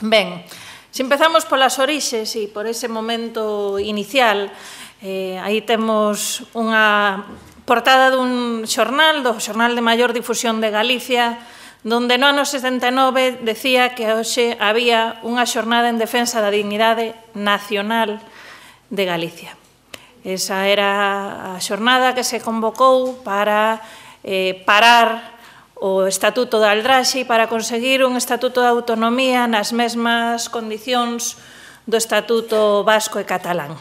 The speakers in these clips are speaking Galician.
Ben, se empezamos polas orixes e por ese momento inicial, aí temos unha portada dun xornal, do xornal de maior difusión de Galicia, donde no ano 69 decía que hoxe había unha xornada en defensa da dignidade nacional de Galicia. Esa era a xornada que se convocou para parar o Estatuto da Aldraxe e para conseguir un Estatuto de Autonomía nas mesmas condicións do Estatuto Vasco e Catalán.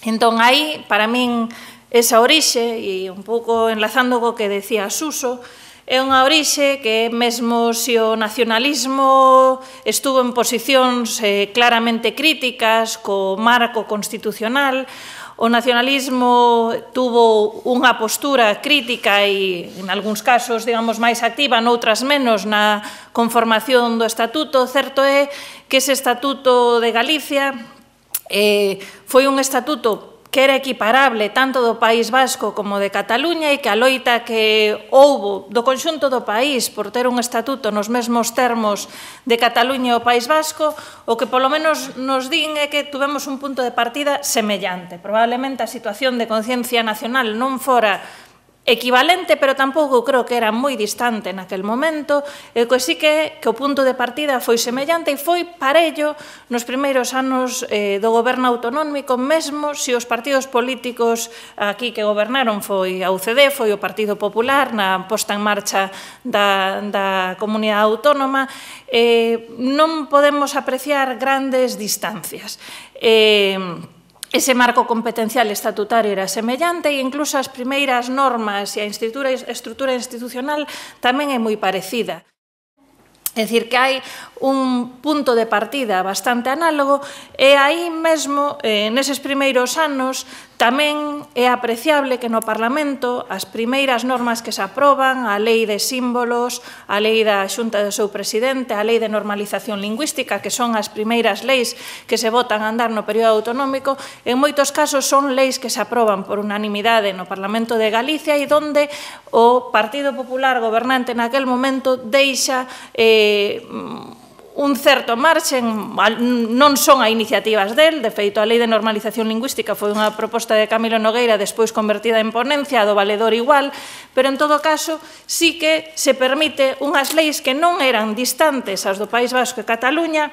Entón, aí, para min, esa orixe, e un pouco enlazando co que decía Suso, é unha orixe que mesmo se o nacionalismo estuvo en posicións claramente críticas co marco constitucional, o nacionalismo tuvo unha postura crítica e, en algúns casos, digamos, máis activa, noutras menos, na conformación do Estatuto. Certo é que ese Estatuto de Galicia foi un estatuto que era equiparable tanto do País Vasco como de Cataluña e que a loita que houbo do conxunto do país por ter un estatuto nos mesmos termos de Cataluña e o País Vasco, o que polo menos nos din é que tuvemos un punto de partida semellante. Probablemente a situación de conciencia nacional non fora equivalente, pero tampouco creo que era moi distante naquel momento, e que sí que o punto de partida foi semellante e foi parello nos primeiros anos do goberno autonómico, mesmo se os partidos políticos aquí que gobernaron foi a UCD, foi o Partido Popular na posta en marcha da comunidade autónoma, non podemos apreciar grandes distancias. Ese marco competencial estatutario era semellante e incluso as primeiras normas e a estrutura institucional tamén é moi parecida. É dicir, que hai un punto de partida bastante análogo e aí mesmo, neses primeiros anos, tamén é apreciable que no Parlamento as primeiras normas que se aproban, a Lei de Símbolos, a Lei da Xunta do seu presidente, a Lei de Normalización Lingüística, que son as primeiras leis que se botan a andar no período autonómico, en moitos casos son leis que se aproban por unanimidade no Parlamento de Galicia e donde o Partido Popular gobernante naquel momento deixa un certo marxen, non son a iniciativas del, de feito a Lei de Normalización Lingüística foi unha proposta de Camilo Nogueira despois convertida en ponencia, do valedor igual, pero en todo caso sí que se permite unhas leis que non eran distantes ás do País Vasco e Cataluña,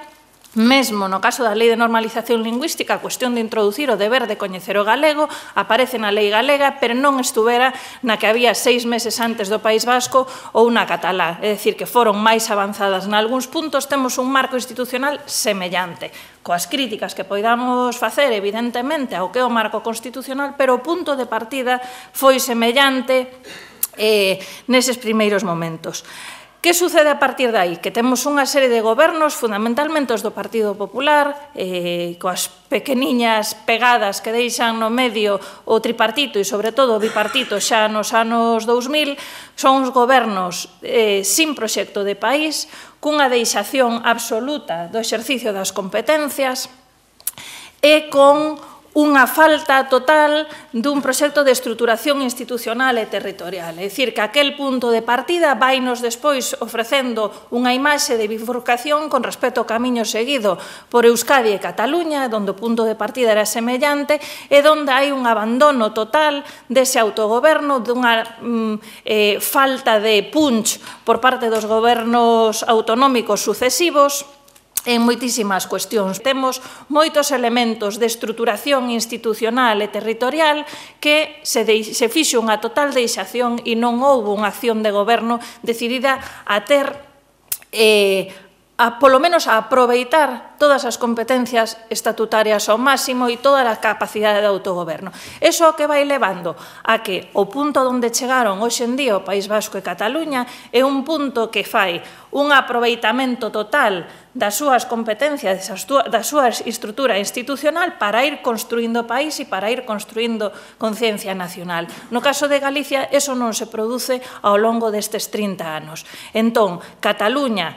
mesmo no caso da Lei de Normalización Lingüística, a cuestión de introducir o deber de coñecer o galego, aparece na lei galega, pero non estuvera na que había 6 meses antes do País Vasco ou na catalá. É dicir, que foron máis avanzadas nalgúns puntos, temos un marco institucional semellante, coas críticas que poidamos facer, evidentemente, ao que é o marco constitucional, pero o punto de partida foi semellante neses primeiros momentos. Que sucede a partir de aí? Que temos unha serie de gobernos, fundamentalmente os do Partido Popular, coas pequeniñas pegadas que deixan no medio o tripartito e, sobre todo, o bipartito xa nos anos 2000, son os gobernos sin proxecto de país, cunha deixación absoluta do exercicio das competencias e con unha falta total dun proxecto de estruturación institucional e territorial. É dicir, que aquel punto de partida vainos despois ofrecendo unha imaxe de bifurcación con respecto ao camiño seguido por Euskadi e Cataluña, onde o punto de partida era semellante, e onde hai un abandono total dese autogoberno, dunha falta de punch por parte dos gobernos autonómicos sucesivos, en moitísimas cuestións. Temos moitos elementos de estruturación institucional e territorial que se fixo unha total deixación e non houbo unha acción de goberno decidida a ter, polo menos a aproveitar todas as competencias estatutarias ao máximo e toda a capacidade de autogoberno. Eso que vai levando a que o punto onde chegaron hoxe en día o País Vasco e Cataluña é un punto que fai un aproveitamento total das súas competencias, da súa estrutura institucional para ir construindo país e para ir construindo conciencia nacional. No caso de Galicia, eso non se produce ao longo destes 30 anos. Entón, Cataluña,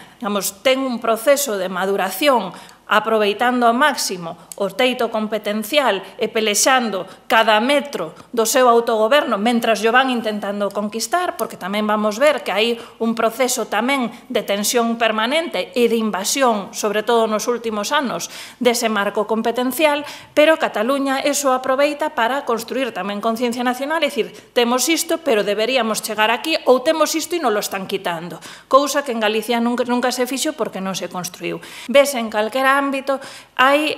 ten un proceso de maduración aproveitando ao máximo o teito competencial e pelexando cada metro do seu autogoberno mentras o van intentando conquistar, porque tamén vamos ver que hai un proceso tamén de tensión permanente e de invasión, sobre todo nos últimos anos, dese marco competencial, pero Cataluña eso aproveita para construir tamén conciencia nacional e dicir, temos isto, pero deberíamos chegar aquí, ou temos isto e non lo están quitando, cousa que en Galicia nunca se fixo porque non se construiu. Ves en calquera ámbito hai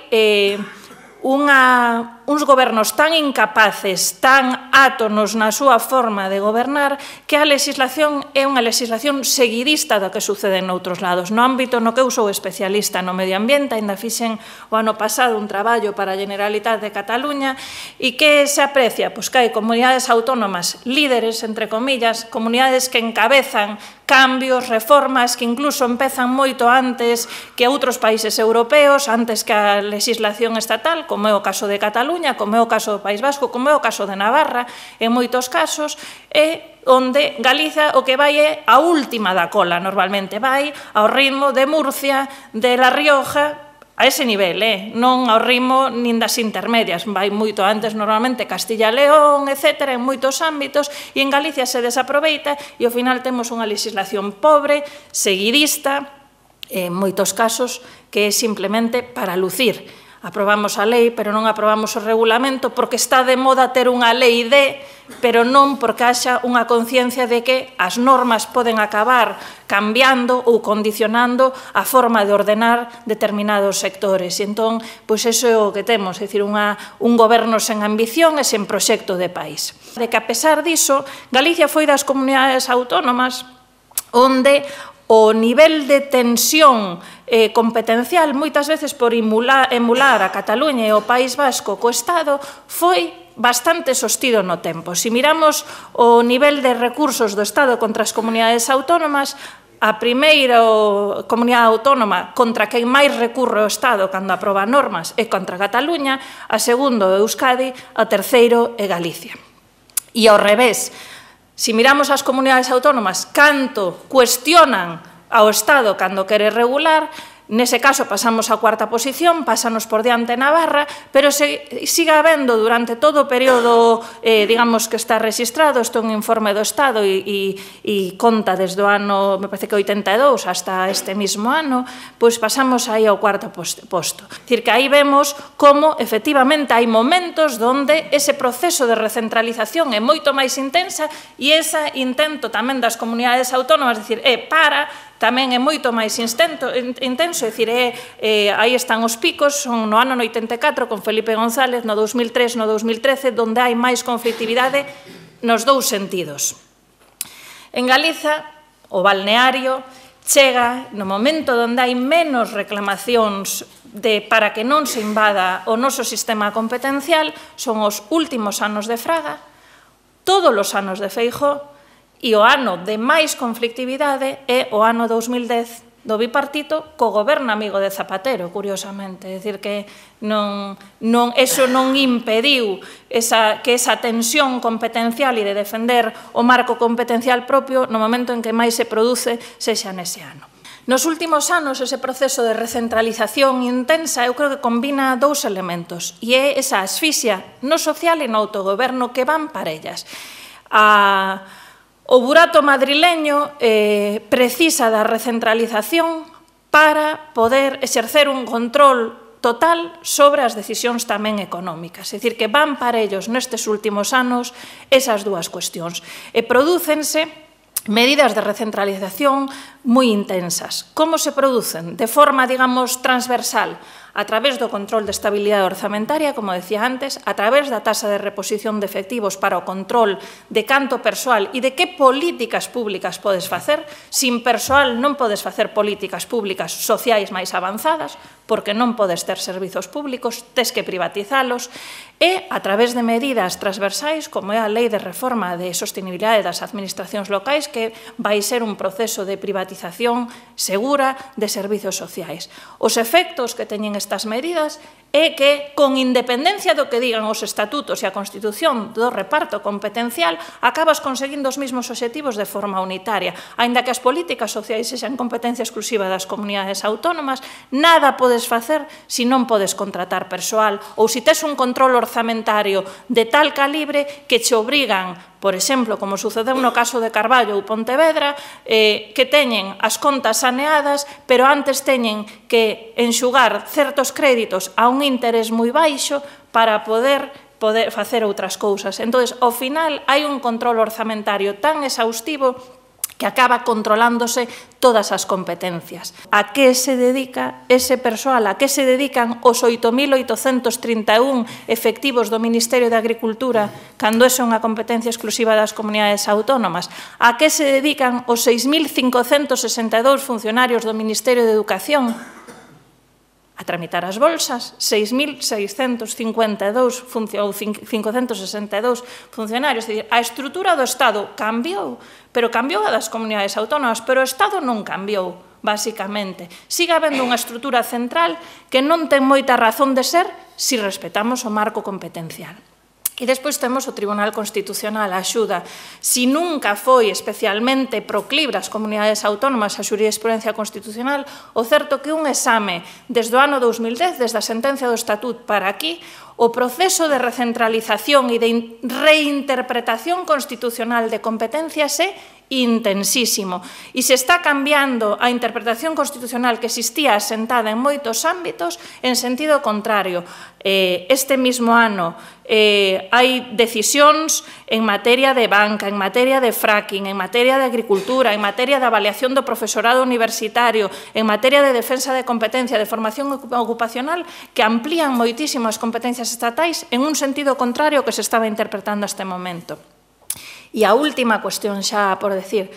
uns gobernos tan incapaces, tan átonos na súa forma de gobernar, que a legislación é unha legislación seguidista do que sucede noutros lados. No ámbito no que eu sou especialista no medio ambiente, ainda fixen o ano pasado un traballo para a Generalitat de Cataluña, e que se aprecia? Pois que hai comunidades autónomas líderes, entre comillas, comunidades que encabezan cambios, reformas, que incluso empezan moito antes que outros países europeos, antes que a legislación estatal, como é o caso de Cataluña, como é o caso do País Vasco, como é o caso de Navarra, en moitos casos, e onde Galiza o que vai é a última da cola, normalmente vai ao ritmo de Murcia, de La Rioja, a ese nivel, non ao ritmo nin das intermedias, vai moito antes normalmente Castilla e León, etc., en moitos ámbitos, e en Galicia se desaproveita e ao final temos unha legislación pobre, seguidista, en moitos casos, que é simplemente para lucir. Aprobamos a lei, pero non aprobamos o regulamento porque está de moda ter unha lei pero non porque haxa unha conciencia de que as normas poden acabar cambiando ou condicionando a forma de ordenar determinados sectores. E entón, pois iso é o que temos, é dicir, un goberno sen ambición e sen proxecto de país. De que, a pesar diso, Galicia foi das comunidades autónomas onde o nivel de tensión competencial, moitas veces por emular a Cataluña e o País Vasco co Estado, foi bastante sostido no tempo. Se miramos o nivel de recursos do Estado contra as comunidades autónomas, a primeira comunidade autónoma contra quen máis recurre o Estado cando aproba normas é contra Cataluña, a segundo Euskadi, a terceiro é Galicia. E ao revés, se miramos as comunidades autónomas canto cuestionan ao Estado cando quere regular, nese caso pasamos a cuarta posición, pásanos por diante Navarra, pero siga habendo durante todo o período, digamos, que está registrado, isto é un informe do Estado e conta desde o ano, me parece que 82 hasta este mismo ano, pois pasamos aí ao cuarto posto. É dicir, que aí vemos como, efectivamente, hai momentos onde ese proceso de recentralización é moito máis intensa e ese intento tamén das comunidades autónomas, dicir, tamén é moito máis intenso, é dicir, aí están os picos, son no ano 84 con Felipe González, no 2003, no 2013, onde hai máis conflictividade nos dous sentidos. En Galiza, o balneario chega no momento onde hai menos reclamacións para que non se invada o noso sistema competencial, son os últimos anos de Fraga, todos os anos de Feijóo, e o ano de máis conflictividade é o ano 2010 do bipartito co goberno amigo de Zapatero, curiosamente. É dicir, que eso non impediu que esa tensión competencial e de defender o marco competencial propio no momento en que máis se produce sexa nese ano. Nos últimos anos, ese proceso de recentralización intensa, eu creo que combina dous elementos, e é esa asfixia no social e no autogoberno que van parellas. O burato madrileño precisa da recentralización para poder exercer un control total sobre as decisións tamén económicas. É dicir, que van parellos nestes últimos anos esas dúas cuestións. E prodúcense medidas de recentralización moi intensas. Como se producen? De forma, digamos, transversal, a través do control de estabilidade orzamentaria, como decía antes, a través da tasa de reposición de efectivos para o control de canto persoal e de que políticas públicas podes facer. Sin persoal non podes facer políticas públicas sociais máis avanzadas, porque non podes ter servizos públicos, tes que privatizalos, e a través de medidas transversais, como é a Lei de Reforma de Sostenibilidade das Administracións Locais, que vai ser un proceso de privatización segura de servizos sociais. Os efectos que teñen estas medidas é que, con independencia do que digan os estatutos e a Constitución do reparto competencial, acabas conseguindo os mesmos obxectivos de forma unitaria. Aínda que as políticas sociais sexan competencia exclusiva das comunidades autónomas, nada podes facer se non podes contratar persoal ou se tes un control orzamentario de tal calibre que che obrigan, por exemplo, como sucedeu no caso de Carballo ou Pontevedra, que teñen as contas saneadas, pero antes teñen que enxugar certos créditos a un interés moi baixo para poder facer outras cousas. Entón, ao final, hai un control orzamentario tan exhaustivo que acaba controlándose todas as competencias. A que se dedica ese persoal? A que se dedican os 8.831 efectivos do Ministerio de Agricultura cando é unha competencia exclusiva das comunidades autónomas? A que se dedican os 6.562 funcionarios do Ministerio de Educación? A tramitar as bolsas, 6.652 ou 562 funcionarios. É dicir, a estrutura do Estado cambiou, pero cambiou a das comunidades autónomas, pero o Estado non cambiou, basicamente. Sigue habendo unha estrutura central que non ten moita razón de ser se respetamos o marco competencial. E despois temos o Tribunal Constitucional, a axuda. Si nunca foi especialmente proclive as comunidades autónomas a xurisprudencia constitucional, o certo que un exame desde o ano 2010, desde a sentencia do Estatut para aquí, o proceso de recentralización e de reinterpretación constitucional de competencias é intensísimo. E se está cambiando a interpretación constitucional que existía asentada en moitos ámbitos en sentido contrario. Este mismo ano hai decisións en materia de banca, en materia de fracking, en materia de agricultura, en materia de avaliación do profesorado universitario, en materia de defensa de competencia, de formación ocupacional, que amplían moitísimo as competencias estatais en un sentido contrario ao que se estaba interpretando hasta este momento. E a última cuestión xa por decir,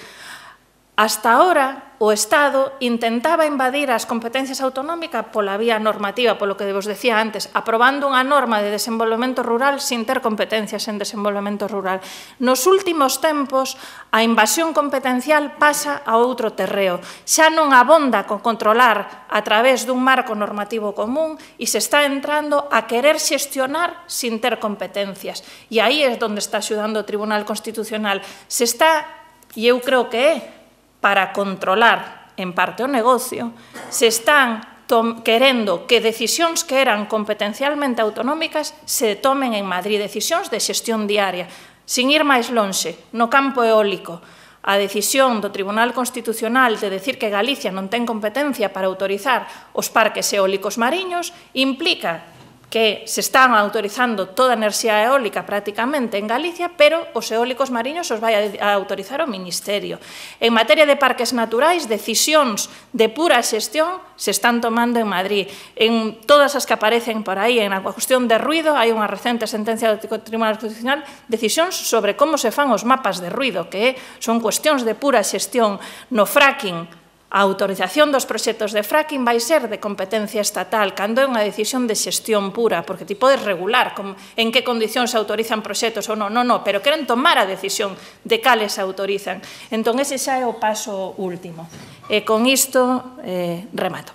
hasta ahora o Estado intentaba invadir as competencias autonómicas pola vía normativa, polo que vos decía antes, aprobando unha norma de desenvolvemento rural sin ter competencias en desenvolvemento rural. Nos últimos tempos, a invasión competencial pasa a outro terreo. Xa non abonda con controlar a través dun marco normativo común e se está entrando a querer xestionar sin ter competencias. E aí é onde está axudando o Tribunal Constitucional. Se está, e eu creo que é, para controlar en parte o negocio, se están querendo que decisións que eran competencialmente autonómicas se tomen en Madrid, decisións de xestión diaria. Sin ir máis lonxe, no campo eólico, a decisión do Tribunal Constitucional de decir que Galicia non ten competencia para autorizar os parques eólicos mariños implica que se están autorizando toda a enerxía eólica prácticamente en Galicia, pero os eólicos mariños os vai a autorizar o Ministerio. En materia de parques naturais, decisións de pura xestión se están tomando en Madrid. En todas as que aparecen por aí, en a cuestión de ruido, hai unha recente sentencia do Tribunal Constitucional, decisións sobre como se fan os mapas de ruido, que son cuestións de pura xestión. No fracking, a autorización dos proxectos de fracking vai ser de competencia estatal, cando é unha decisión de xestión pura, porque ti podes regular en que condicións se autorizan proxectos ou non, pero queren tomar a decisión de cales se autorizan. Entón, ese xa é o paso último. E con isto, remato.